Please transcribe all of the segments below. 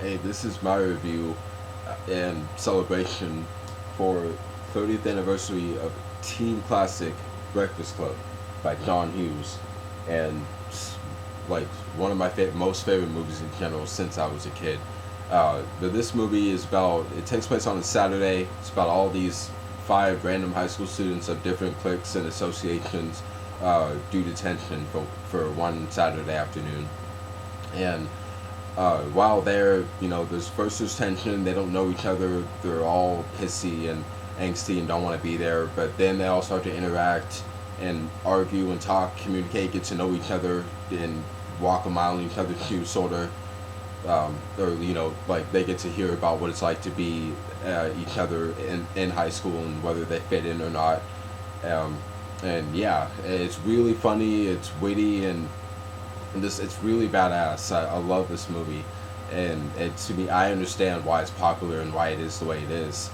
Hey, this is my review and celebration for 30th anniversary of teen classic Breakfast Club by John Hughes, and like one of my most favorite movies in general since I was a kid. But this movie is about. It takes place on a Saturday. It's about all these five random high school students of different cliques and associations do detention for one Saturday afternoon, and while they're, there's tension. They don't know each other. They're all pissy and angsty and don't want to be there. But then they all start to interact and argue and talk, communicate, get to know each other, and walk a mile in each other's shoes, sort of. Or like they get to hear about what it's like to be each other in high school and whether they fit in or not. Um, and yeah, it's really funny. It's witty and this it's really badass. I love this movie, and to me, I understand why it's popular and why it is the way it is.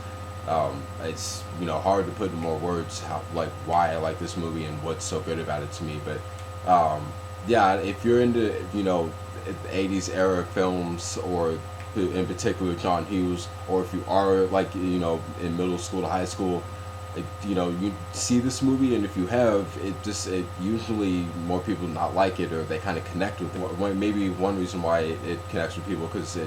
It's hard to put in more words how like why I like this movie and what's so good about it to me. But yeah, if you're into '80s era films or in particular John Hughes, or if you are like in middle school to high school, you see this movie, and if you have it usually more people not like it, or they kind of connect with it. Maybe one reason why it connects with people, because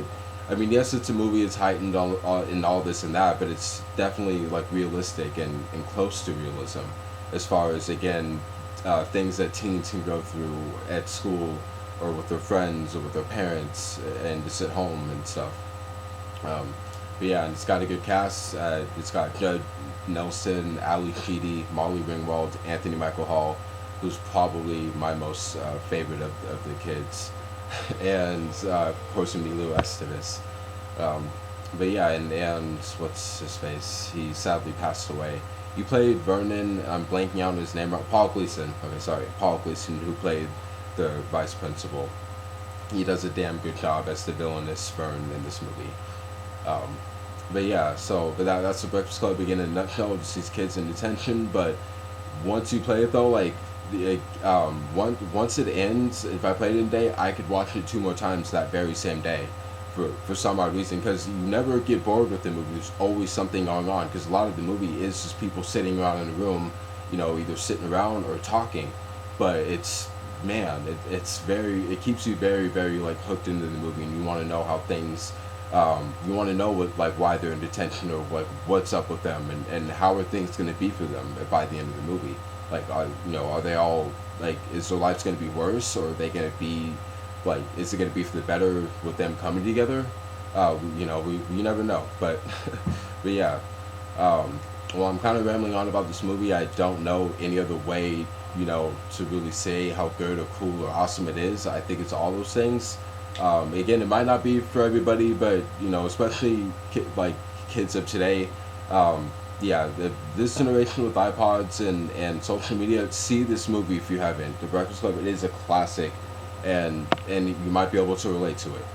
I mean, yes, it's a movie, it's heightened in all this and that, but it's definitely like realistic and close to realism, as far as, again, things that teens can go through at school or with their friends or with their parents and just at home and stuff. um, but yeah, and it's got a good cast. It's got Judd Nelson, Ali Sheedy, Molly Ringwald, Anthony Michael Hall, who's probably my most favorite of the kids, and of course Emilio Estevez. Um, but yeah, and what's his face? He sadly passed away. He played Vernon. I'm blanking out on his name. Paul Gleason. Okay, sorry, Paul Gleason, who played the vice principal. He does a damn good job as the villainous Vern in this movie. Um, but yeah, that's the Breakfast Club again in a nutshell. Just these kids in detention. But once you play it though, like once it ends, if I played it in a day, I could watch it two more times that very same day, for some odd reason. Because you never get bored with the movie. There's always something going on. Because a lot of the movie is just people sitting around in a room, either sitting around or talking. But it's man, it keeps you very, very like hooked into the movie, and you want to know how things you want to know what, like, why they're in detention, or what's up with them, and how are things going to be for them by the end of the movie. Like, are they all like, is their lives going to be worse, or are they going to be like, is it going to be for the better with them coming together? We never know. But but yeah. Well, I'm kind of rambling on about this movie. I don't know any other way, to really say how good or cool or awesome it is. I think it's all those things. Again, it might not be for everybody, but especially like kids of today. Yeah, this generation with iPods and social media, see this movie if you haven't. The Breakfast Club, it is a classic, and you might be able to relate to it.